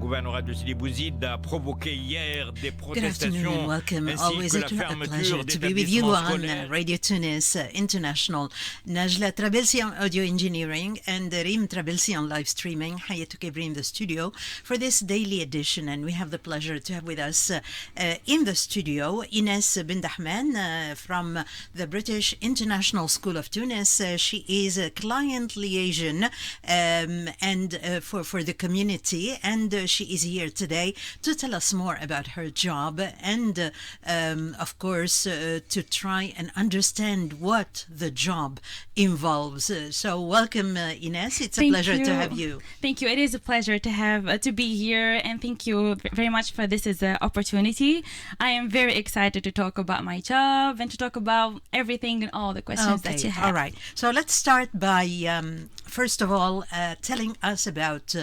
gouvernorat de Sidi Bouzid a provoqué hier des Good afternoon and welcome. protestations ainsi Always que la a fermeture pleasure to be with you d'établissements on scolaires. Radio Tunis International. Najla Trabilsi on audio engineering and Reem Trabilsi on live streaming. Hayatou Kebri in the studio for this daily edition, and we have the pleasure to have with us in the studio Ines bin Dahmen from the British International School of Tunis. She is a client liaison and for the community, and she is here today to tell us more about her job and of course to try and understand what the job involves. So welcome Ines, it's a pleasure to have you. Thank you. It is a pleasure to have to be here, and thank you very much for this as an opportunity. I am very excited to talk about my job and to talk about everything and all the questions that you have. All right. So let's start by first of all telling us about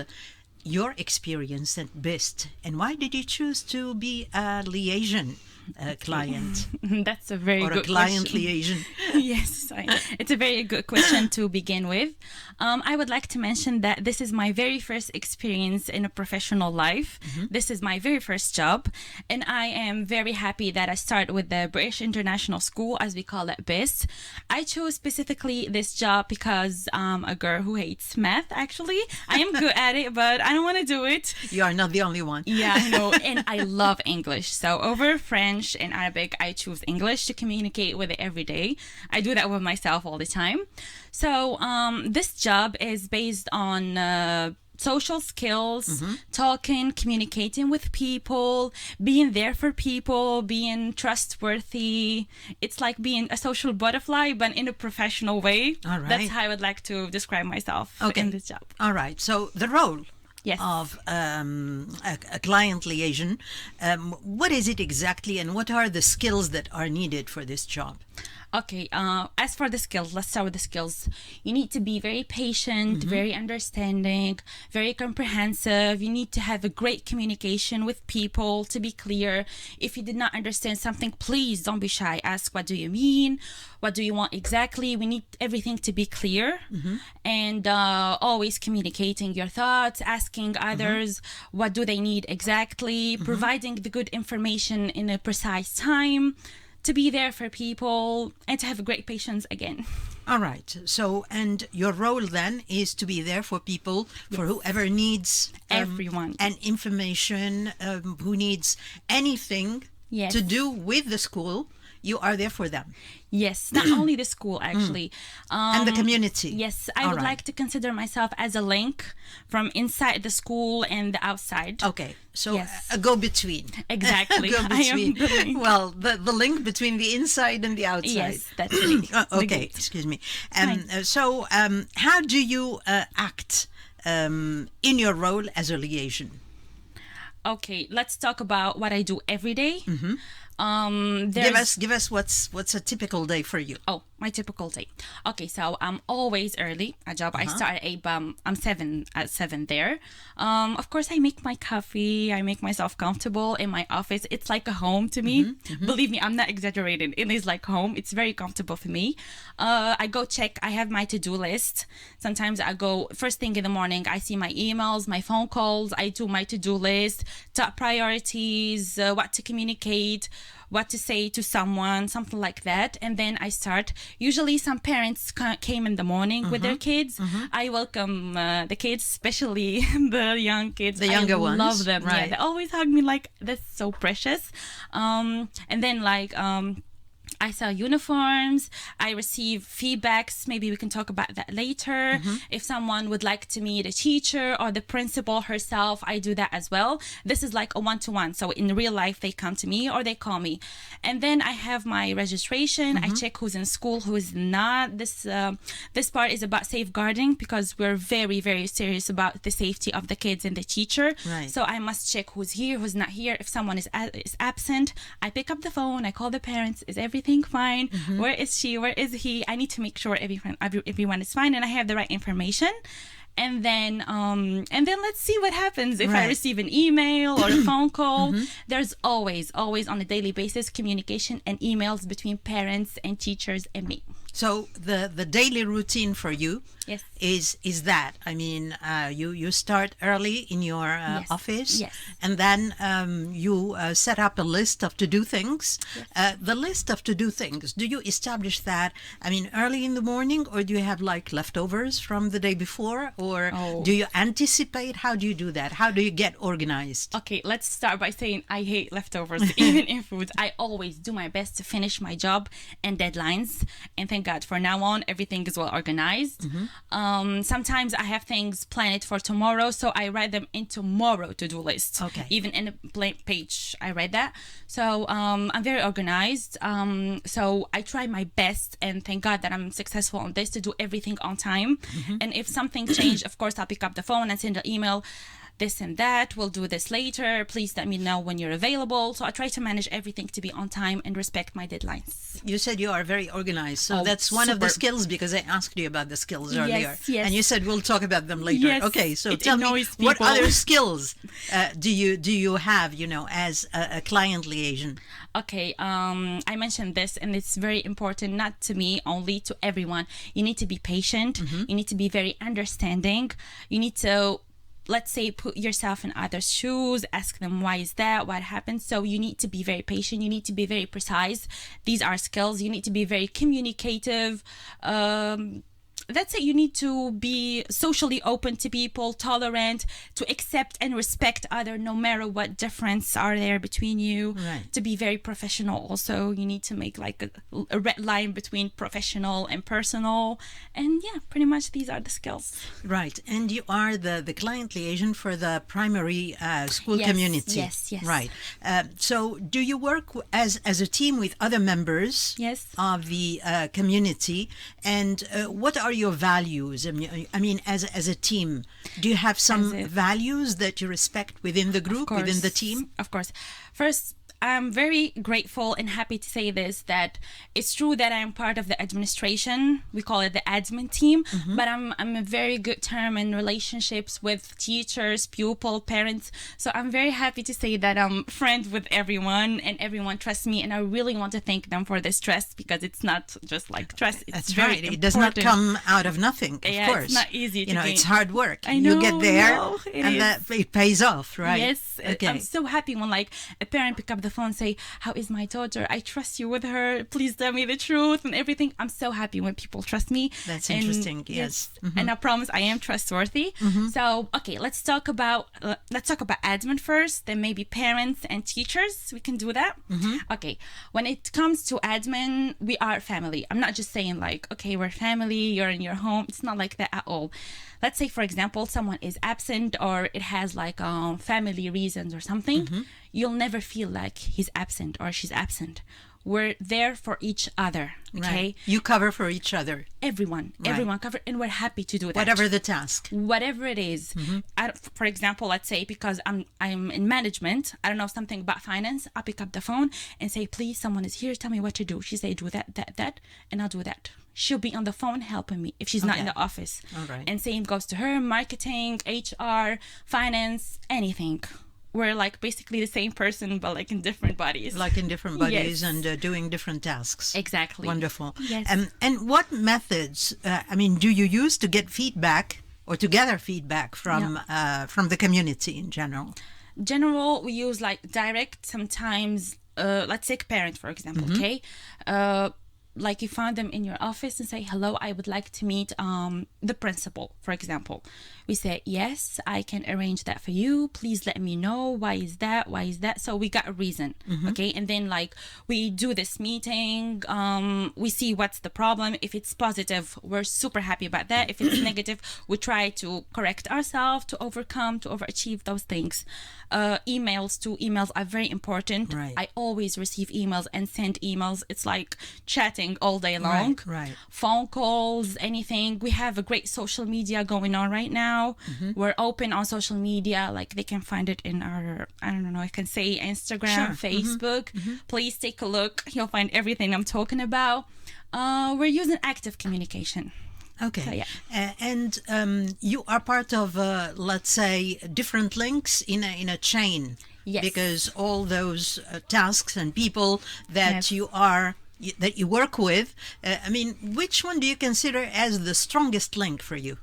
your experience at BIST and why did you choose to be a liaison client? That's a very good client question. liaison. Yes, it's a very good question to begin with. I would like to mention that this is my very first experience in a professional life. This is my very first job, and I am very happy that I start with the British International School, as we call it, BIST. I chose specifically this job because I'm a girl who hates math, actually. I am good at it, but I don't want to do it. You are not the only one. Yeah, I know, and I love English. So over French and Arabic, I choose English to communicate with it every day. I do that with myself all the time. So this job is based on social skills, talking, communicating with people, being there for people, being trustworthy. It's like being a social butterfly, but in a professional way. All right. That's how I would like to describe myself in this job. All right. So the role Yes. of a client liaison, what is it exactly and what are the skills that are needed for this job? Okay, as for the skills, let's start with the skills. You need to be very patient, very understanding, very comprehensive. You need to have a great communication with people, to be clear. If you did not understand something, please don't be shy. Ask, what do you mean? What do you want exactly? We need everything to be clear, and always communicating your thoughts, asking others what do they need exactly, providing the good information in a precise time, to be there for people, and to have great patience again. All right. So, and your role then is to be there for people, for whoever needs Everyone. and information, who needs anything Yes. to do with the school. You are there for them. Yes, not only the school, actually. And the community. Yes, I All would right. like to consider myself as a link from inside the school and the outside. Okay. So Yes. a go-between. Exactly. A I am go-between. the link. Well, the link between the inside and the outside. Yes, that's me. Okay, excuse me. So how do you act in your role as a liaison? Okay, let's talk about what I do every day. Give us what's a typical day for you. Oh, my typical day. Okay, so I'm always early. A job I start at 8, I'm 7 there. Of course, I make my coffee. I make myself comfortable in my office. It's like a home to me. Believe me, I'm not exaggerating. It is like home. It's very comfortable for me. I go check. I have my to-do list. Sometimes I go first thing in the morning. I see my emails, my phone calls. I do my to-do list, top priorities, what to communicate, what to say to someone, something like that. And then I start. Usually some parents came in the morning with their kids. I welcome the kids, especially the young kids. The younger ones. I love them. Right. Yeah, they always hug me like, that's so precious. And then like... I sell uniforms. I receive feedbacks. Maybe we can talk about that later. If someone would like to meet a teacher or the principal herself, I do that as well. This is like a one-to-one. So in real life, they come to me or they call me. And then I have my registration. I check who's in school, who is not. This part is about safeguarding because we're very, very serious about the safety of the kids and the teacher. Right. So I must check who's here, who's not here. If someone is absent, I pick up the phone. I call the parents. Is everything fine? Where is she? Where is he? I need to make sure everyone is fine and I have the right information. And then let's see what happens if I receive an email or a phone call. There's always on a daily basis communication and emails between parents and teachers and me. So the daily routine for you Yes. is that, I mean, you start early in your Yes. office, Yes. and then you set up a list of to-do things. The list of to-do things, do you establish that, I mean, early in the morning, or do you have like leftovers from the day before, or Oh. do you anticipate? How do you do that? How do you get organized? Okay, let's start by saying I hate leftovers, even in food. I always do my best to finish my job and deadlines. And thank God, for now on, everything is well organized. Sometimes I have things planned for tomorrow, so I write them in tomorrow to-do list. Okay. Even in a blank page, I write that. So I'm very organized. So I try my best, and thank God that I'm successful on this, to do everything on time. And if something changed, of course, I'll pick up the phone and send an email. This and that, we'll do this later. Please let me know when you're available. So I try to manage everything to be on time and respect my deadlines. You said you are very organized, so Oh, that's one of the super. skills, because I asked you about the skills earlier, yes. and you said we'll talk about them later. Yes, Okay, so it tell me, annoys what people. other skills do you have, as a client liaison? Okay, I mentioned this, and it's very important, not to me only, to everyone. You need to be patient. You need to be very understanding. You need to, let's say, put yourself in others' shoes, ask them why is that, what happened. So you need to be very patient. You need to be very precise. These are skills. You need to be very communicative. That's it. You need to be socially open to people, tolerant, to accept and respect other, no matter what difference are there between you. Right. To be very professional also. You need to make like a red line between professional and personal. And yeah, pretty much these are the skills. Right, and you are the client liaison for the primary school Yes, community. yes. Right. So do you work as a team with other members Yes. of the community, and what are your values? I mean, as a team, do you have some values that you respect within the group, within the team? Of course. First, I'm very grateful and happy to say this, that it's true that I'm part of the administration. We call it the admin team, but I'm a very good term in relationships with teachers, pupil, parents. So I'm very happy to say that I'm friends with everyone, and everyone trusts me, and I really want to thank them for this trust, because it's not just like trust. It's That's very right. It does not important. come out of nothing, of Yeah, course. it's not easy to it's gain. hard work. I You get know, there, no, it and is. that it pays off, right? Yes, Okay. I'm so happy when like a parent pick up the phone and say, "How is my daughter? I trust you with her. Please tell me the truth," and everything. I'm so happy when people trust me. That's And interesting, yes. And I promise I am trustworthy. So okay, let's talk about admin first. Then maybe parents and teachers. We can do that. Okay, when it comes to admin, we are family. I'm not just saying like, okay, we're family. You're in your home. It's not like that at all. Let's say, for example, someone is absent, or it has like family reasons or something. You'll never feel like he's absent or she's absent. We're there for each other, okay? Right. You cover for each other, Everyone covered, and we're happy to do that. whatever the task. Whatever it is. For example, let's say, because I'm in management, I don't know something about finance, I'll pick up the phone and say, please, someone is here, tell me what to do. She say, do that, and I'll do that. She'll be on the phone helping me if she's not in the office. All right. And same goes to her, marketing, HR, finance, anything. We're like basically the same person, but like in different bodies. Like in different bodies, Yes. and doing different tasks. Exactly. Wonderful. Yes. And what methods, do you use to get feedback or to gather feedback from the community in general? General, we use like direct, sometimes, let's take parent, for example, okay? Like you find them in your office and say, hello, I would like to meet the principal, for example. We say, yes, I can arrange that for you. Please let me know. Why is that? So we got a reason, okay? And then like we do this meeting. We see what's the problem. If it's positive, we're super happy about that. If it's negative, we try to correct ourselves, to overachieve those things. Emails are very important. Right. I always receive emails and send emails. It's like chatting all day long. Right. Phone calls, anything. We have a great social media going on right now. We're open on social media. Like they can find it in our, I don't know, I can say Instagram, Facebook. Please take a look. You'll find everything I'm talking about. We're using active communication. Okay. So, yeah. And you are part of, let's say, different links in a chain. Yes. Because all those tasks and people that Yes. you are that you work with, I mean, which one do you consider as the strongest link for you?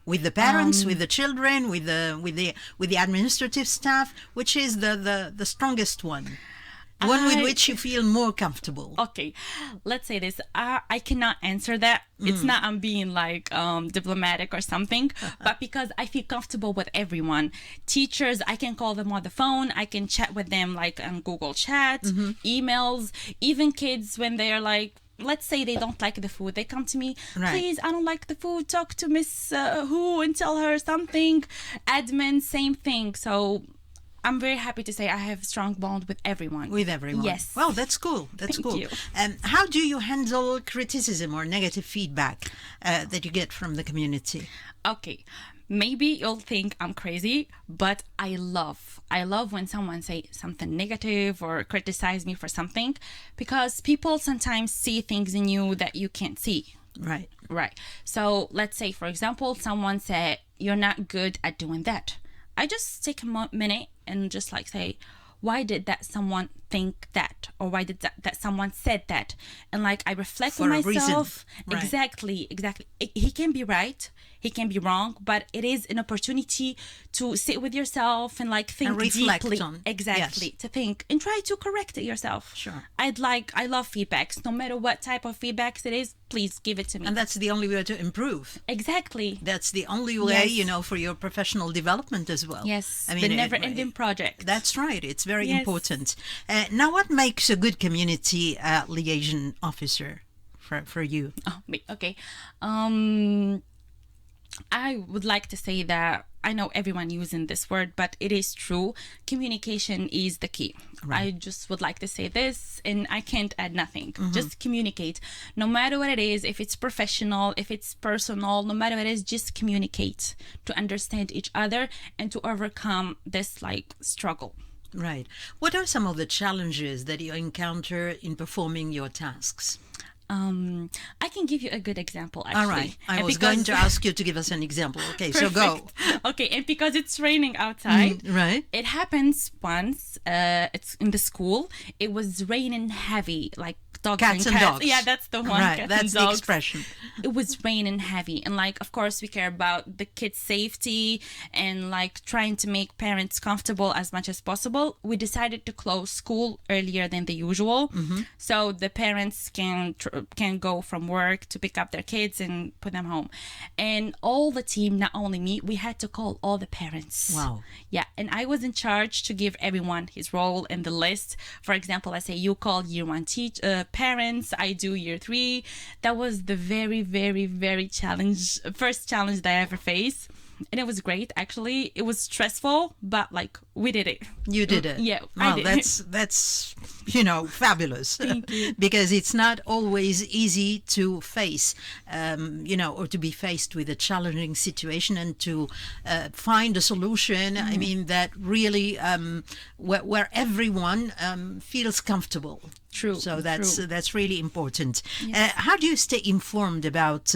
With the parents, with the children, with the administrative staff, which is the strongest one? One with which you feel more comfortable. Okay, let's say this. I cannot answer that. It's not I'm being like diplomatic or something, but because I feel comfortable with everyone. Teachers, I can call them on the phone. I can chat with them like on Google Chat, emails. Even kids when they're like, let's say they don't like the food, they come to me, please, I don't like the food, talk to Miss who and tell her something. Admin, same thing. So I'm very happy to say I have a strong bond with everyone. With everyone. Yes. Well, that's cool. That's Thank cool. you. How do you handle criticism or negative feedback that you get from the community? Okay. Maybe you'll think I'm crazy, but I love when someone say something negative or criticize me for something, because people sometimes see things in you that you can't see. Right. Right. So let's say, for example, someone said, you're not good at doing that. I just take a minute and just like say, why did that someone think that? Or why did that someone said that? And like I reflect on myself. Right. Exactly. He can be right. He can be wrong, but it is an opportunity to sit with yourself and like think and reflect deeply. on. Exactly. Yes. To think and try to correct it yourself. Sure. I love feedbacks. No matter what type of feedbacks it is, please give it to me. And that's the only way to improve. Exactly. That's the only way, Yes. For your professional development as well. Yes. I mean, the never-ending project. That's right. It's very Yes. important. Now, what makes a good community liaison officer for you? Oh, me. Okay. I would like to say that I know everyone using this word, but it is true. Communication is the key. Right. I just would like to say this, and I can't add nothing. Just communicate. No matter what it is, if it's professional, if it's personal, no matter what it is, just communicate to understand each other and to overcome this like struggle. Right. What are some of the challenges that you encounter in performing your tasks? I can give you a good example, actually. All right. I And was going to ask you to give us an example. Okay, so go. Perfect. Okay, and because it's raining outside, Right. it happens once. It's in the school. It was raining heavy, like dogs Cats and cats. dogs. Yeah, that's the one. Right, Cats that's and the dogs. expression. It was raining heavy, and like, of course, we care about the kids' safety and like trying to make parents comfortable as much as possible. We decided to close school earlier than the usual, so the parents can go from work to pick up their kids and put them home. And all the team, not only me, we had to call all the parents. Wow. Yeah, and I was in charge to give everyone his role in the list. For example, I say you call year one parents, I do year 3. That was the very, very, very first challenge that I ever faced. And it was great, actually. It was stressful, but like we did it. You did it. Yeah, Well, I did. that's fabulous. Thank you. Because it's not always easy to face, or to be faced with a challenging situation and to find a solution. I mean, that really where everyone feels comfortable. True. So that's really important. Yes. How do you stay informed about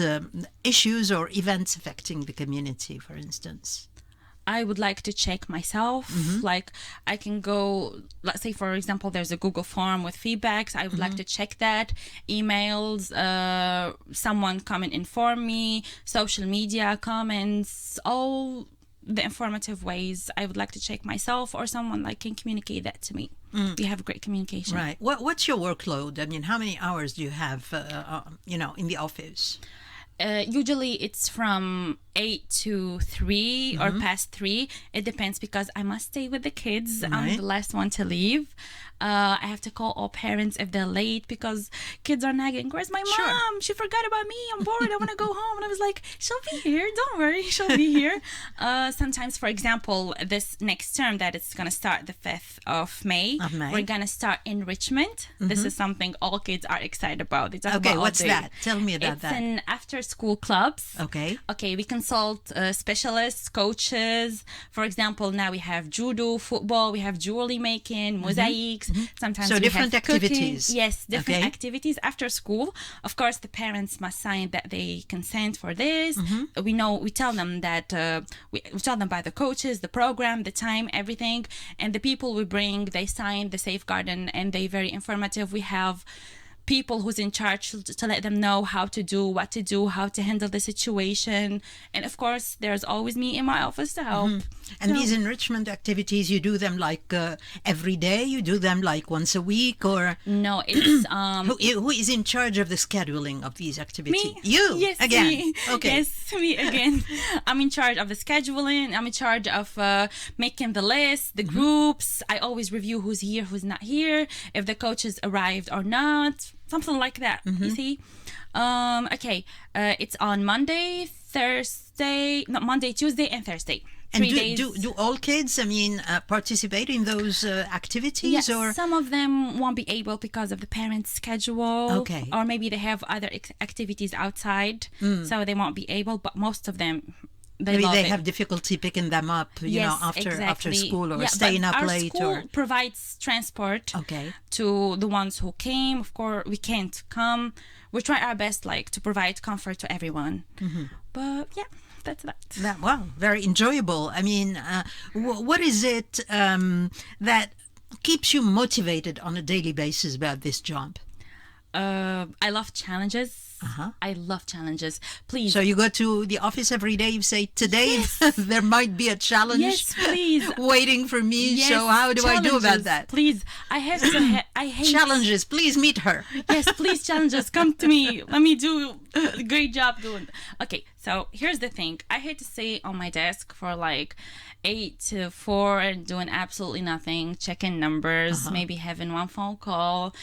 issues or events affecting the community, for instance? I would like to check myself. Like I can go, let's say, for example, there's a Google form with feedbacks. I would like to check that. Emails, someone come and inform me, social media comments, all the informative ways. I would like to check myself, or someone like can communicate that to me. We have great communication. Right. What's your workload? I mean, how many hours do you have, in the office? Usually it's from 8 to 3 or past 3. It depends because I must stay with the kids. I'm Right. the last one to leave. I have to call all parents if they're late because kids are nagging. Where's my Sure. mom? She forgot about me. I'm bored. I want to go home. And I was like, she'll be here. Don't worry. She'll be here. Sometimes, for example, this next term that it's going to start the 5th of May, Of May. we're going to start enrichment. This is something all kids are excited about. They talk Okay, about all what's day. that? Tell me about It's that. an after-school clubs. Okay. Okay, we consult specialists, coaches. For example, now we have judo, football, we have jewelry making, mosaics. Sometimes So we different have cooking. activities. Yes, different Okay. activities after school. Of course, the parents must sign that they consent for this. We tell them that we tell them by the coaches, the program, the time, everything, and the people we bring, they sign the safeguarding, and they very informative. We have people who's in charge to let them know how to do, what to do, how to handle the situation. And of course, there's always me in my office to help. And these enrichment activities, you do them like every day? You do them like once a week, or No, it's who is in charge of the scheduling of these activities? me. You Yes, again. me. Okay. Yes, me again. I'm in charge of the scheduling. I'm in charge of making the list, the groups. I always review who's here, who's not here, if the coaches arrived or not, something like that. You see? Okay. It's on Monday, Tuesday, and Thursday. And 3 days. do all kids, participate in those activities? Yes, or some of them won't be able because of the parents' schedule. Okay. Or maybe they have other activities outside, so they won't be able. But most of them, maybe love they it. have difficulty picking them up, after school, or staying up our late. School Or provides transport Okay. to the ones who came. Of course, we can't come. We try our best, to provide comfort to everyone. But yeah, that's that. Wow, very enjoyable. What is it that keeps you motivated on a daily basis about this job? I love challenges. I love challenges. Please. So you go to the office every day, you say, today there might be a challenge Yes, please. waiting for me. Yes, so how do I do about challenges. that? Please, I have to. I hate Challenges, please meet her. Yes, please, challenges. Come to me. Let me do a great job doing. Okay, so here's the thing. I hate to stay on my desk for 8 to 4 and doing absolutely nothing, checking numbers, maybe having one phone call,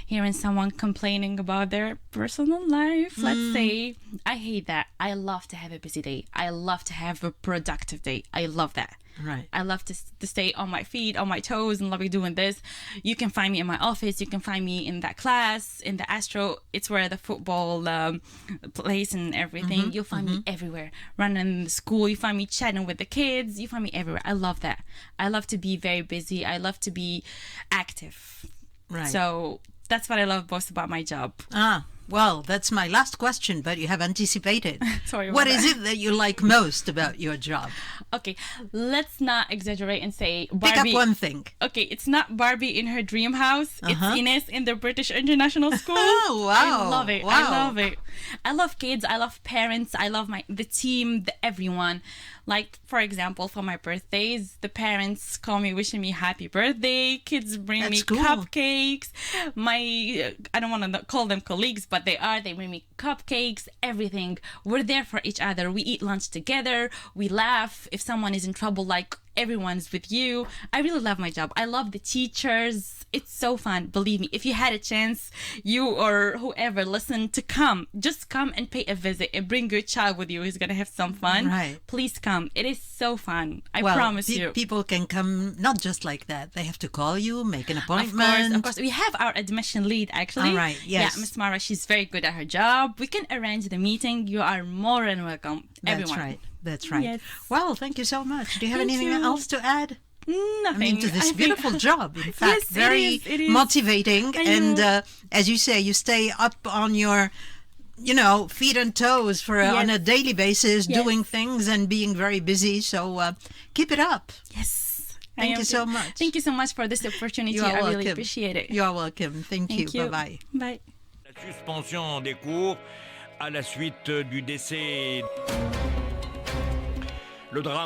hearing someone complaining about their personal life, let's say. I hate that. I love to have a busy day. I love to have a productive day. I love that. Right. I love to stay on my feet, on my toes, and love doing this. You can find me in my office. You can find me in that class, in the Astro. It's where the football plays and everything. You'll find me everywhere. Running in the school. You find me chatting with the kids. You find me everywhere. I love that. I love to be very busy. I love to be active. Right. So that's what I love most about my job. Well, that's my last question, but you have anticipated. Sorry about What is that. it that you like most about your job? Okay, let's not exaggerate and say Pick Barbie. up one thing. Okay, it's not Barbie in her dream house. It's Ines in the British International School. Oh, wow. I love it. Wow. I love it. I love kids. I love parents. I love the team, everyone. For example, for my birthdays, the parents call me wishing me happy birthday. Kids bring me That's cool. cupcakes. I don't want to call them colleagues, but they bring me cupcakes, everything. We're there for each other. We eat lunch together. We laugh. If someone is in trouble, everyone's with you. I really love my job. I love the teachers. It's so fun. Believe me, if you had a chance, you or whoever listen to just come and pay a visit and bring your child with you who's going to have some fun. Right. Please come. It is so fun. I Well, promise you. people can come not just like that. They have to call you, make an appointment. Of course. We have our admission lead, actually. All right, yes. Yeah, Miss Mara, she's very good at her job. We can arrange the meeting. You are more than welcome. Everyone. That's right. Yes. Well, thank you so much. Do you have Thank anything you. else to add? Nothing. To this I think- beautiful job, in fact, Yes, very it is. motivating. I And know. as you say, you stay up on your, feet and toes on a daily basis, Yes. doing things and being very busy. So keep it up. Yes. Thank you so much. Thank you so much for this opportunity. You are I really welcome. appreciate it. You are welcome. Thank you. Thank you. Bye-bye. Bye. La suspension des cours à la suite du décès. Le drame.